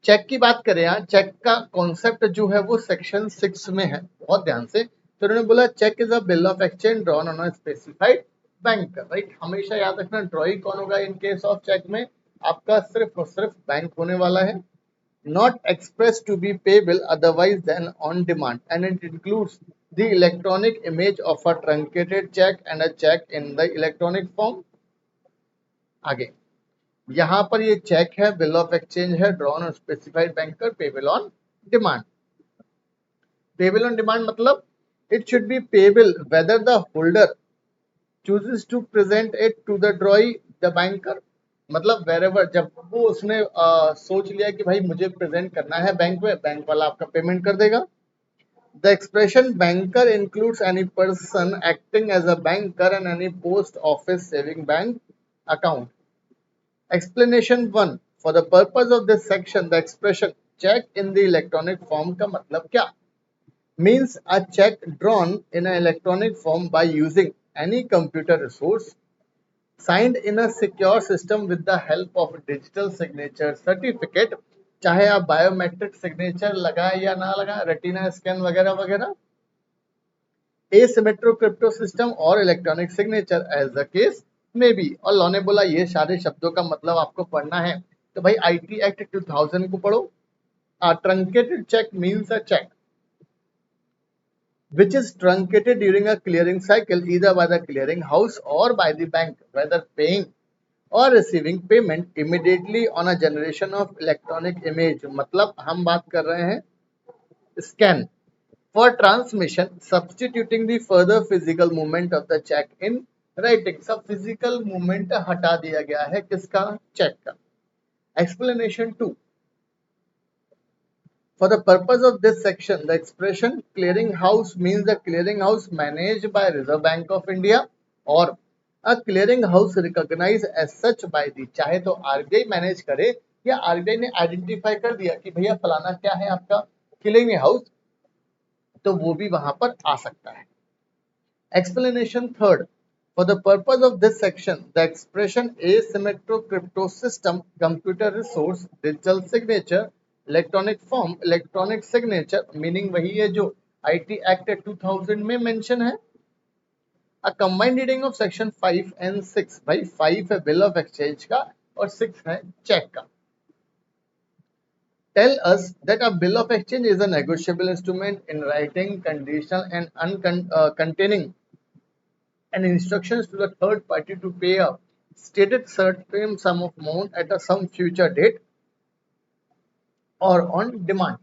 Speaker 1: चेक की बात करें, यहाँ चेक का कॉन्सेप्ट जो है वो सेक्शन 6 में है, बहुत ध्यान से। तो उन्होंने बोला cheque is a bill of exchange drawn on a specified bank, right. हमेशा याद रखना ड्रॉई कौन होगा इन केस ऑफ चेक में, आपका सिर्फ और सिर्फ बैंक होने वाला है। Not expressed to be payable otherwise than on demand, and it includes the electronic image of a truncated check and a check in the electronic form। आगे यहाँ पर ये चेक है, बिल ऑफ एक्सचेंज है, drawn और specified banker, payable on demand. Payable on demand मतलब it should be payable whether the holder chooses to present it to the drawee the banker। मतलब wherever जब वो उसने सोच लिया कि भाई मुझे प्रेजेंट करना है बैंक में, बैंक वाला आपका पेमेंट कर देगा। The expression banker includes any person acting as a banker and any post office saving bank account। Explanation 1, for the purpose of this section the expression check in the electronic form का मतलब क्या, means a check drawn in an electronic form by using any computer resource signed in a secure system with the help of digital signature certificate, चाहे आप biometric signature लगाए या ना लगाए, retina scan वगैरह वगैरह, asymmetric crypto system और electronic signature as the case में भी। और लॉ ने बोला ये सारे शब्दों का मतलब आपको पढ़ना है तो भाई आईटी एक्ट 2000 को पढ़ो। Truncated cheque means a cheque which is truncated during a clearing cycle either by the clearing house or by the bank, whether paying or receiving payment immediately on a generation of electronic image। मतलब हम बात कर रहे हैं scan for transmission substituting the further physical movement of the check in writing। सब physical movement हटा दिया गया है किसका, चेक का। Explanation 2, for the purpose of this section, the expression clearing house means the clearing house managed by Reserve Bank of India or a clearing house recognized as such by the, चाहे तो RBI manage करे या RBI ने identify कर दिया कि भैया फलाना क्या है आपका क्लियरिंग हाउस, तो वो भी वहां पर आ सकता है। Explanation 3, for the purpose of this section, the expression asymmetric crypto system, computer resource, digital signature, electronic form, electronic signature, meaning वही है जो आईटी एक्ट 2000 में मेंशन है। A combined reading of section 5 and 6, भाई 5 है बिल ऑफ एक्सचेंज का और 6 है चेक का। Tell us that a bill of exchange is a negotiable instrument in writing conditional and containing and instructions to the third party to pay a stated certain sum of amount at a some future date or on demand,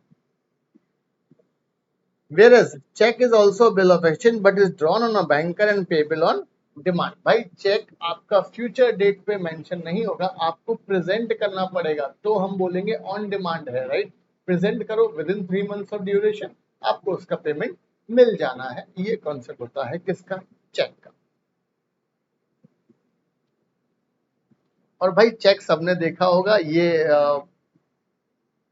Speaker 1: whereas check is also a bill of exchange but is drawn on a banker and payable on demand. भाई check आपका future date पे mention नहीं होगा, आपको present करना पड़ेगा तो हम बोलेंगे ऑन डिमांड है, राइट। प्रेजेंट करो with in 3 months of duration, आपको उसका पेमेंट मिल जाना है। ये कॉन्सेप्ट होता है किसका, चेक का। और भाई चेक सबने देखा होगा, ये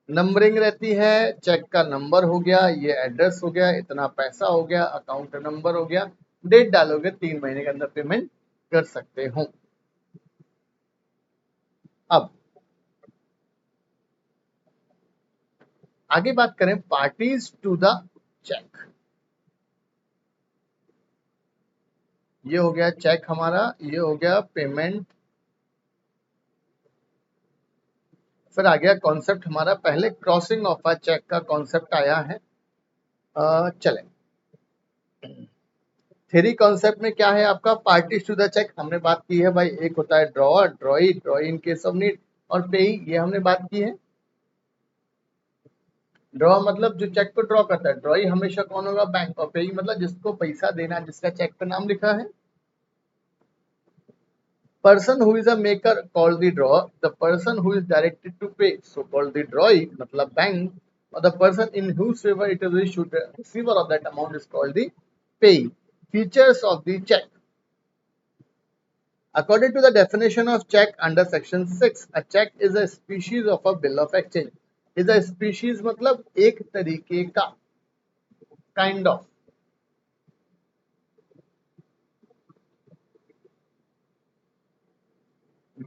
Speaker 1: नंबरिंग रहती है, चेक का नंबर हो गया, ये एड्रेस हो गया, इतना पैसा हो गया, अकाउंट नंबर हो गया, डेट डालोगे 3 महीने के अंदर पेमेंट कर सकते हो। अब आगे बात करें पार्टीज टू द चेक। ये हो गया चेक हमारा, ये हो गया पेमेंट फिर आ गया कॉन्सेप्ट हमारा, पहले क्रॉसिंग ऑफ अ चेक का कॉन्सेप्ट आया है। चलें, थ्योरी कॉन्सेप्ट में क्या है आपका, पार्टीज टू द चेक हमने बात की है भाई। एक होता है drawer, ड्रॉई, ड्रॉई in case of need, और पेई, ये हमने बात की है। ड्रॉ मतलब जो चेक को ड्रॉ करता है, ड्रॉई हमेशा कौन होगा, बैंक, और पेई मतलब जिसको पैसा देना, जिसका चेक पे नाम लिखा है। Person who is a maker called the drawer, the person who is directed to pay so called the drawee मतलब बैंक, और the person in whose favor it is issued the receiver of that amount is called the payee. Features of the check. According to the definition of check under section 6, a check is a species of a bill of exchange. Is a species मतलब एक तरीके का, kind of.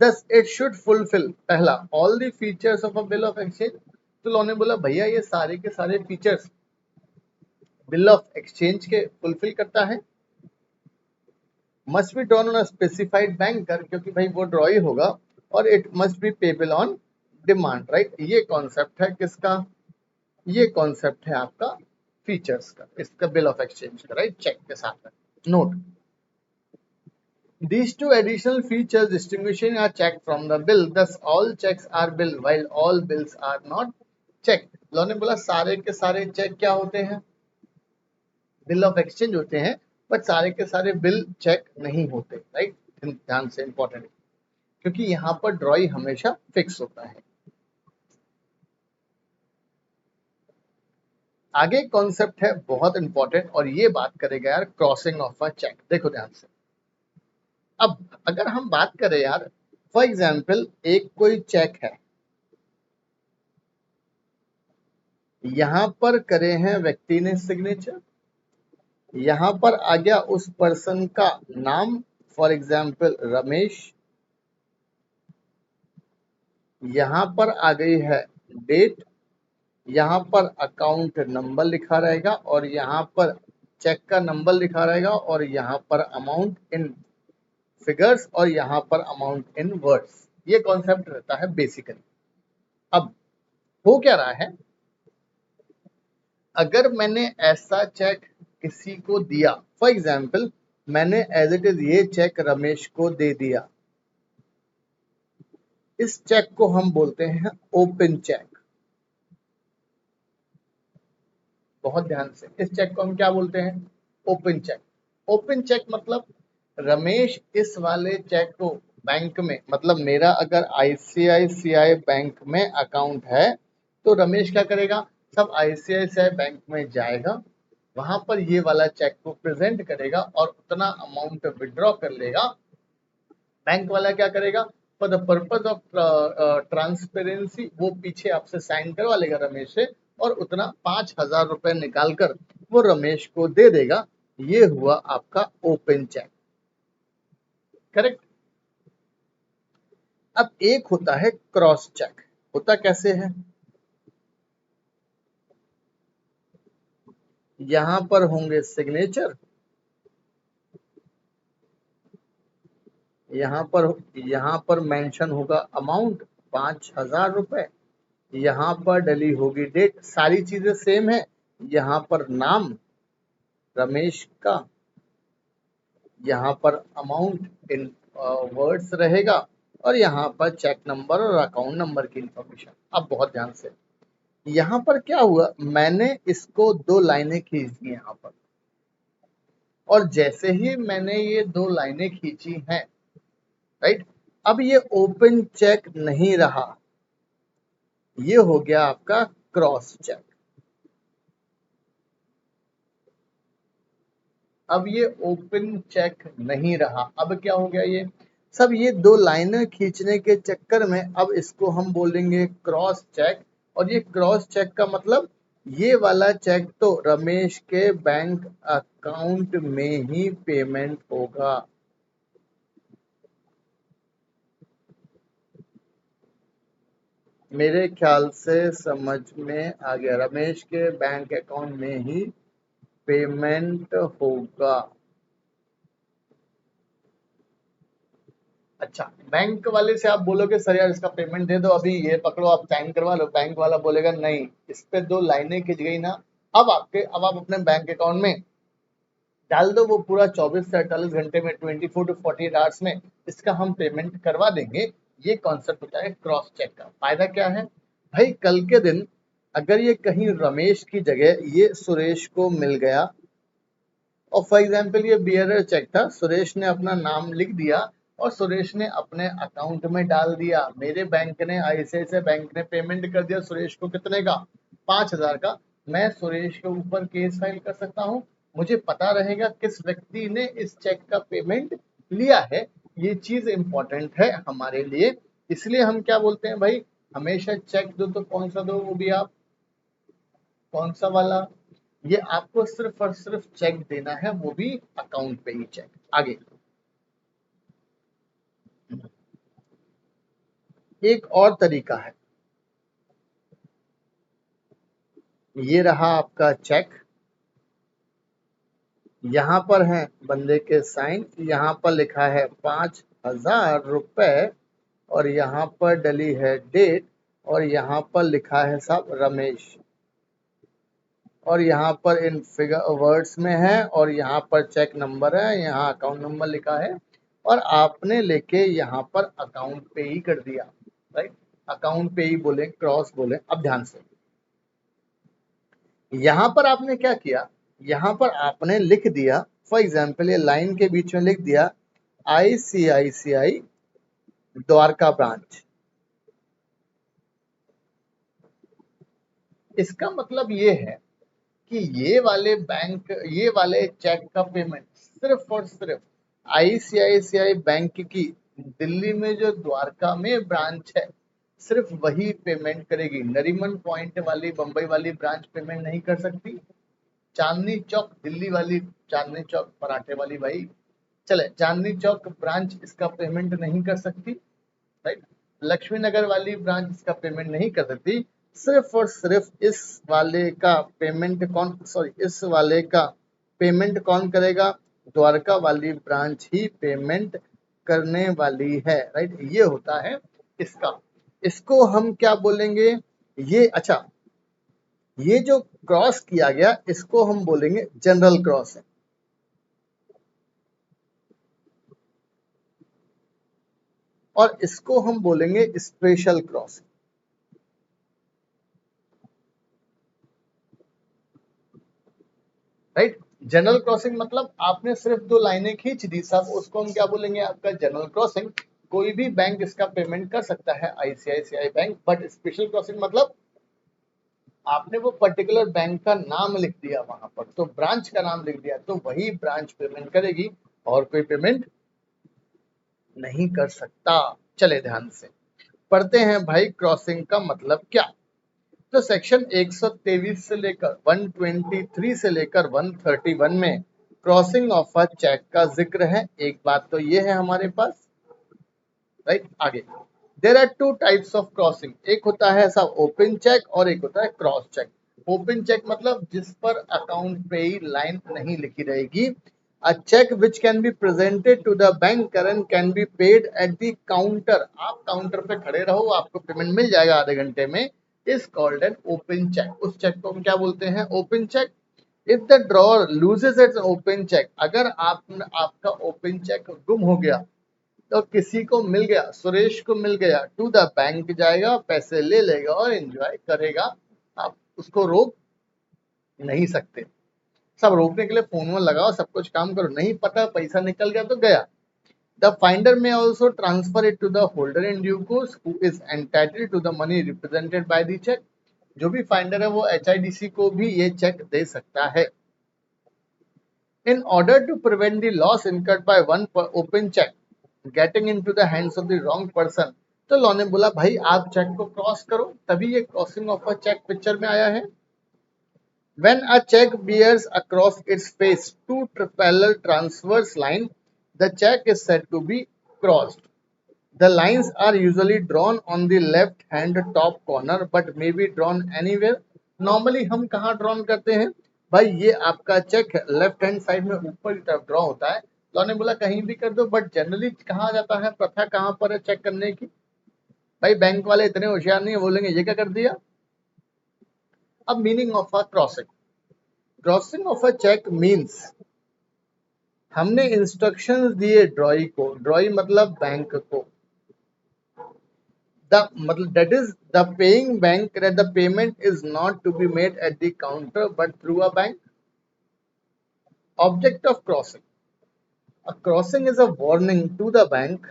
Speaker 1: Thus it should fulfill पहला all the features of a bill of exchange. तो law ने बोला भैया ये सारे के सारे फीचर्स बिल ऑफ एक्सचेंज के फुलफिल करता है। Must be drawn on a specified banker, क्योंकि भाई वो ड्रॉ ही होगा, और it must be payable on demand, right. ये कॉन्सेप्ट है किसका, ये कॉन्सेप्ट है आपका फीचर्स का, इसका बिल ऑफ एक्सचेंज का, राइट, चेक के साथ में। Note, these two additional features distinguishing a check from the bill, thus all checks are bill while all bills are not check. Law ने बोला सारे के सारे चेक क्या होते हैं, बिल ऑफ एक्सचेंज होते हैं, बट सारे के सारे बिल चेक नहीं होते, राइट। ध्यान से, इंपॉर्टेंट, क्योंकि यहाँ पर ड्रॉई हमेशा फिक्स होता है। आगे कॉन्सेप्ट है बहुत इंपॉर्टेंट, और ये बात करेगा यार क्रॉसिंग ऑफ अ चेक। देखो ध्यान से, अब अगर हम बात करें यार, फॉर एग्जाम्पल एक कोई चेक है, यहां पर करे हैं व्यक्ति ने सिग्नेचर, यहां पर आ गया उस पर्सन का नाम, फॉर एग्जाम्पल रमेश, यहां पर आ गई है डेट, यहाँ पर अकाउंट नंबर लिखा रहेगा, और यहाँ पर चेक का नंबर लिखा रहेगा, और यहाँ पर अमाउंट इन फिगर्स, और यहाँ पर अमाउंट इन वर्ड्स। ये कॉन्सेप्ट रहता है बेसिकली। अब हो क्या रहा है, अगर मैंने ऐसा चेक किसी को दिया, फॉर एग्जाम्पल मैंने एज इट इज ये चेक रमेश को दे दिया, इस चेक को हम बोलते हैं ओपन चेक। बहुत ध्यान से, इस चेक को हम क्या बोलते हैं, ओपन चेक। ओपन चेक मतलब रमेश इस वाले चेक को बैंक में, मतलब मेरा अगर आईसीआईसीआई बैंक में अकाउंट है, तो रमेश क्या करेगा, सब आईसीआईसीआई बैंक में जाएगा, वहां पर ये वाला चेक को प्रेजेंट करेगा, और उतना अमाउंट विड्रॉ कर लेगा। बैंक वाला क्या करेगा, for the purpose of transparency, वो पीछे आपसे साइन करवा लेगा रमेश से, और उतना 5,000 रुपए निकाल कर वो रमेश को दे देगा। ये हुआ आपका ओपन चेक, करेक्ट। अब एक होता है क्रॉस चेक, होता कैसे है, यहां पर होंगे सिग्नेचर, यहाँ पर मेंशन होगा अमाउंट 5,000 रुपए, यहाँ पर डली होगी डेट, सारी चीजें सेम है, यहाँ पर नाम रमेश का, यहाँ पर अमाउंट इन वर्ड्स रहेगा, और यहाँ पर चेक नंबर और अकाउंट नंबर की इंफॉर्मेशन। अब बहुत ध्यान से, यहाँ पर क्या हुआ, मैंने इसको दो लाइनें खींच दी यहाँ पर, और जैसे ही मैंने ये दो लाइनें खींची हैं, राइट, अब ये ओपन चेक नहीं रहा, ये हो गया आपका क्रॉस चेक। अब ये ओपन चेक नहीं रहा, अब क्या हो गया, ये सब ये दो लाइनें खींचने के चक्कर में अब इसको हम बोलेंगे क्रॉस चेक। और ये क्रॉस चेक का मतलब, ये वाला चेक तो रमेश के बैंक अकाउंट में ही पेमेंट होगा। मेरे ख्याल से समझ में आ गया, रमेश के बैंक अकाउंट में ही पेमेंट होगा। अच्छा, बैंक वाले से आप बोलोगे सर यार इसका पेमेंट दे दो अभी, ये पकड़ो आप साइन करवा लो, बैंक वाला बोलेगा नहीं, इस पे 2 लाइनें खिंच गई ना, अब आप अपने बैंक अकाउंट में डाल दो, वो पूरा 24 से 48 घंटे में, 24 टू 48 आवर्स में इसका हम पेमेंट करवा देंगे। ये कॉन्सेप्ट होता है क्रॉस चेक का। फायदा क्या है भाई, कल के दिन अगर ये कहीं रमेश की जगह ये सुरेश को मिल गया, और फॉर एग्जाम्पल ये बियरर चेक था, सुरेश ने अपना नाम लिख दिया और सुरेश ने अपने अकाउंट में डाल दिया, मेरे बैंक ने, आईसीआईसीआई बैंक ने पेमेंट कर दिया सुरेश को कितने का, 5,000 का। मैं सुरेश के ऊपर केस फाइल कर सकता हूँ, मुझे पता रहेगा किस व्यक्ति ने इस चेक का पेमेंट लिया है। ये चीज इंपॉर्टेंट है हमारे लिए, इसलिए हम क्या बोलते हैं भाई, हमेशा चेक दो तो कौन सा दो, वो भी आप कौन सा वाला, ये आपको सिर्फ और सिर्फ चेक देना है, वो भी अकाउंट पे ही चेक। आगे एक और तरीका है, ये रहा आपका चेक, यहाँ पर है बंदे के साइन, यहाँ पर लिखा है 5,000 रुपए, और यहाँ पर डली है डेट, और यहाँ पर लिखा है साहब रमेश, और यहाँ पर इन फिगर वर्ड्स में है, और यहाँ पर चेक नंबर है, यहाँ अकाउंट नंबर लिखा है, और आपने लेके यहाँ पर अकाउंट पे ही कर दिया, राइट। अकाउंट पे ही बोले, क्रॉस बोले। अब ध्यान से, यहाँ पर आपने क्या किया, यहाँ पर आपने लिख दिया, फॉर एग्जाम्पल ये लाइन के बीच में लिख दिया आईसीआईसीआई द्वारका ब्रांच। इसका मतलब ये है कि ये वाले बैंक, ये वाले चेक का पेमेंट सिर्फ और सिर्फ आईसीआईसीआई बैंक की दिल्ली में जो द्वारका में ब्रांच है, सिर्फ वही पेमेंट करेगी। नरीमन पॉइंट वाली, बंबई वाली ब्रांच पेमेंट नहीं कर सकती। चांदनी चौक दिल्ली वाली, चांदनी चौक पराठे वाली भाई, चले चांदनी चौक ब्रांच इसका पेमेंट नहीं कर सकती, राइट। लक्ष्मी नगर वाली ब्रांच इसका पेमेंट नहीं कर सकती। सिर्फ और सिर्फ इस वाले का पेमेंट कौन, सॉरी, इस वाले का पेमेंट कौन करेगा, द्वारका वाली ब्रांच ही पेमेंट करने वाली है, राइट। ये होता है इसका, इसको हम क्या बोलेंगे, ये अच्छा, ये जो क्रॉस किया गया इसको हम बोलेंगे जनरल क्रॉस है, और इसको हम बोलेंगे special cross, right. General crossing मतलब आपने सिर्फ 2 लाइनें खींच दी सब, उसको हम क्या बोलेंगे, आपका जनरल क्रॉसिंग। कोई भी बैंक इसका पेमेंट कर सकता है, ICICI bank. But special crossing मतलब आपने वो पर्टिकुलर बैंक का नाम लिख दिया वहां पर, तो ब्रांच का नाम लिख दिया, तो वही ब्रांच पेमेंट करेगी, और कोई पेमेंट नहीं कर सकता। चले ध्यान से पढ़ते हैं भाई, क्रॉसिंग का मतलब क्या। तो सेक्शन 123 से लेकर 123 से लेकर 131 में क्रॉसिंग ऑफ अ चेक का जिक्र है। एक बात तो ये है हमारे पास, राइट। आगे there are 2 types of crossing, एक होता है सब ओपन चेक और एक होता है क्रॉस चेक। ओपन चेक मतलब जिस पर अकाउंट पे ही लाइन नहीं लिखी रहेगी। A cheque which can be presented to the banker and can be paid at the counter, आप काउंटर पे खड़े रहो, आपको पेमेंट मिल जाएगा आधे घंटे में, is called an open cheque. उस चेक को हम क्या बोलते हैं, open cheque. If the drawer loses its open cheque, अगर आपका ओपन चेक गुम हो गया, तो किसी को मिल गया, सुरेश को मिल गया, टू द बैंक जाएगा, पैसे ले लेगा और एंजॉय करेगा। आप उसको रोक नहीं सकते। सब रोकने के लिए फोन में लगाओ, सब कुछ काम करो, नहीं पता पैसा निकल गया तो गया। The finder may also transfer it to the holder in due course who is entitled to the money represented by the cheque. जो भी फाइंडर है वो एचआईडीसी को भी ये चेक दे सकता है। In order to prevent the loss incurred by one open check getting into the hands of the wrong person, तो लॉ ने बोला भाई आप चेक को क्रॉस करो, तभी ये crossing of a cheque picture में आया है। When a check bears across its face 2 parallel transverse line, the check is said to be crossed. The lines are usually drawn on the left hand top corner but may be drawn anywhere. Normally हम कहाँ drawn करते हैं भाई, ये आपका check left hand side में ऊपर की तरफ ड्रॉ होता है, लॉ ने बोला कहीं भी कर दो, बट जनरली कहाँ जाता है, प्रथा कहाँ पर है चेक करने की? भाई बैंक वाले इतने होशियार नहीं है, बोलेंगे ये क्या कर दिया। अब meaning of a crossing, crossing of a cheque means हमने इंस्ट्रक्शंस दिए ड्रॉई को, ड्रॉई मतलब बैंक को, द मतलब that is the paying bank that the payment is not to be made at the counter but through a bank. Object of crossing, a crossing is a warning to the bank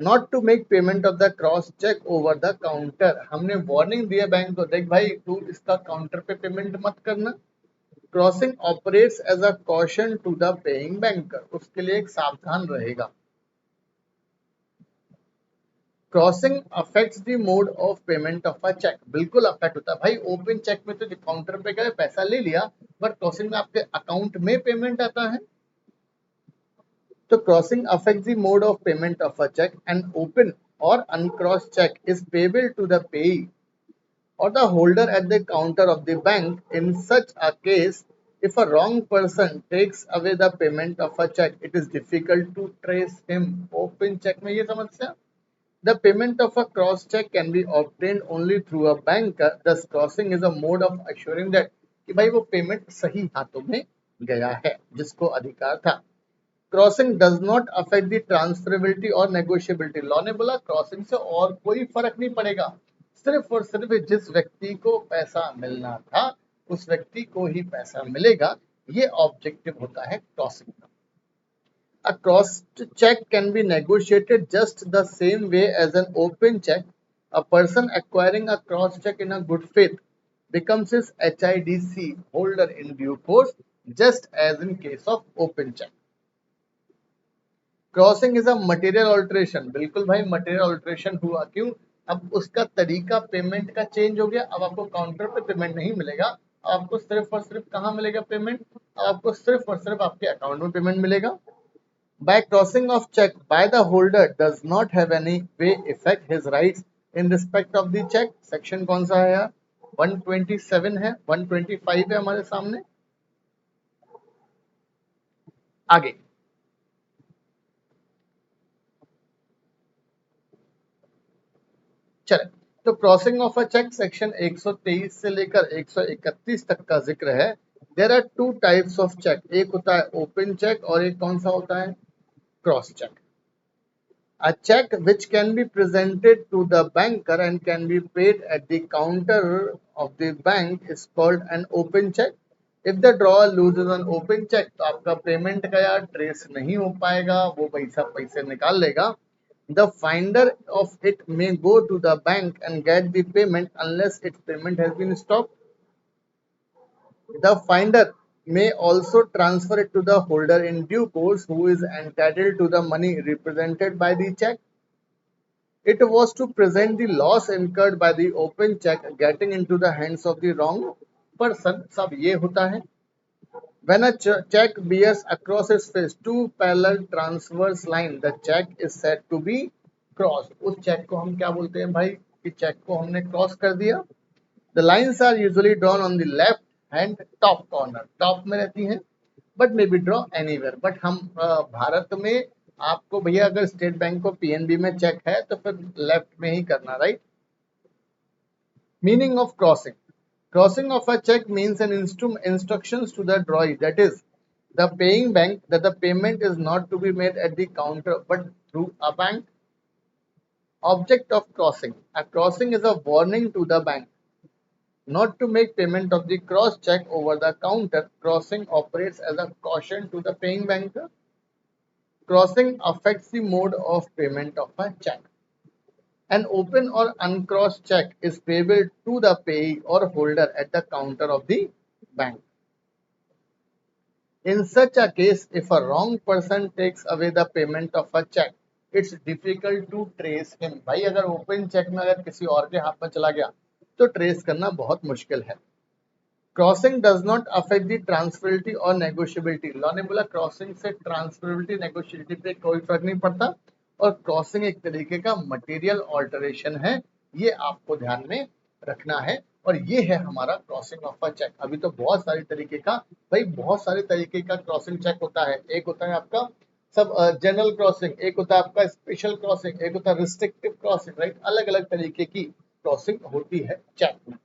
Speaker 1: not to make payment of the cross check over the counter। हमने warning दिया bank को, देख भाई तू इसका counter पे payment मत करना। Crossing operates as a caution to the paying banker, उसके लिए एक सावधान रहेगा। Crossing affects the mode of payment of a cheque, बिल्कुल अफेक्ट होता है भाई। ओपन चेक में तो काउंटर पे गए पैसा ले लिया, बट क्रॉसिंग में आपके अकाउंट में पेमेंट आता है। तो crossing affects the mode of payment of a check. An open or uncrossed check is payable to the payee or the holder at the counter of the bank. In such a case, if a wrong person takes away the payment of a check, it is difficult to trace him. Open check में ये समस्या। The payment of a cross check can be obtained only through a banker. Thus, crossing is a mode of assuring that कि भाई वो payment सही हाथों में गया है जिसको अधिकार था। Crossing does not affect the transferability और नेगोशिएबिलिटी, लॉ ने बोला क्रॉसिंग से और कोई फर्क नहीं पड़ेगा, सिर्फ और सिर्फ जिस व्यक्ति को पैसा मिलना था उस व्यक्ति को ही पैसा मिलेगा, ये ऑब्जेक्टिव होता है क्रॉसिंग का। A crossed check can be negotiated just the same way as an open check. A person acquiring a cross check in a good faith becomes his HIDC holder in due course, just as in case of open check. Crossing is a material alteration, बिल्कुल भाई material alteration हुआ, क्यों? अब उसका तरीका payment का change हो गया, अब आपको काउंटर पे पेमेंट नहीं मिलेगा, आपको सिर्फ और सिर्फ कहाँ मिलेगा पेमेंट, आपको सिर्फ और सिर्फ आपके अकाउंट में पेमेंट मिलेगा। By crossing of cheque by the holder does not have any way effect his rights in respect of the cheque. Section कौन सा है यार? 127 है, 125 है हमारे सामने। आगे चले तो crossing of a cheque section 123 से लेकर 131 तक का जिक्र है। There are two types of cheque, एक होता है ओपन चेक और एक कौन सा होता है? Cross cheque. A check which can be presented to the banker and can be paid at the counter of the bank is called an open check. If the drawer loses an open check तो आपका payment का यार trace नहीं हो पाएगा, वो पैसे निकाल लेगा। The finder of it may go to the bank and get the payment unless its payment has been stopped. The finder may also transfer it to the holder in due course who is entitled to the money represented by the check. It was to present the loss incurred by the open check getting into the hands of the wrong person। सब ये होता है। When a check bears across its face two parallel transverse line, the check is said to be crossed। उस चेक को हम क्या बोलते हैं भाई कि चेक को हमने क्रॉस कर दिया। The lines are usually drawn on the left hand top corner, top में रहती हैं, but may be drawn anywhere। But हम भारत में आपको भैया अगर स्टेट बैंक को पीएनबी में चेक है तो फिर लेफ्ट में ही करना, right. Meaning of crossing, crossing of a check means an instructions to the drawee, that is the paying bank, that the payment is not to be made at the counter but through a bank. Object of crossing, a crossing is a warning to the bank not to make payment of the cross check over the counter. Crossing operates as a caution to the paying banker. Crossing affects the mode of payment of a check. An open or uncrossed check is payable to the payee or holder at the counter of the bank. In such a case, if a wrong person takes away the payment of a check, it's difficult to trace him। भाई अगर open check में अगर किसी और के हाथ में चला गया तो ट्रेस करना बहुत मुश्किल है। Crossing does not affect the transferability और नेगोशिएबिलिटी, लॉ ने बोला क्रॉसिंग से ट्रांसफरेबिलिटी नेगोशिएबिलिटी पे कोई फर्क नहीं पड़ता, और क्रॉसिंग एक तरीके का मटेरियल ऑल्टरेशन है, ये आपको ध्यान में रखना है। और ये है हमारा क्रॉसिंग ऑफ अ चेक। अभी तो बहुत सारे तरीके का, भाई बहुत सारे तरीके का क्रॉसिंग चेक होता है। एक होता है आपका सब जनरल क्रॉसिंग, एक होता है आपका स्पेशल क्रॉसिंग, एक होता है रिस्ट्रिक्टिव क्रॉसिंग, राइट। अलग अलग तरीके की क्रॉसिंग होती है चेक में।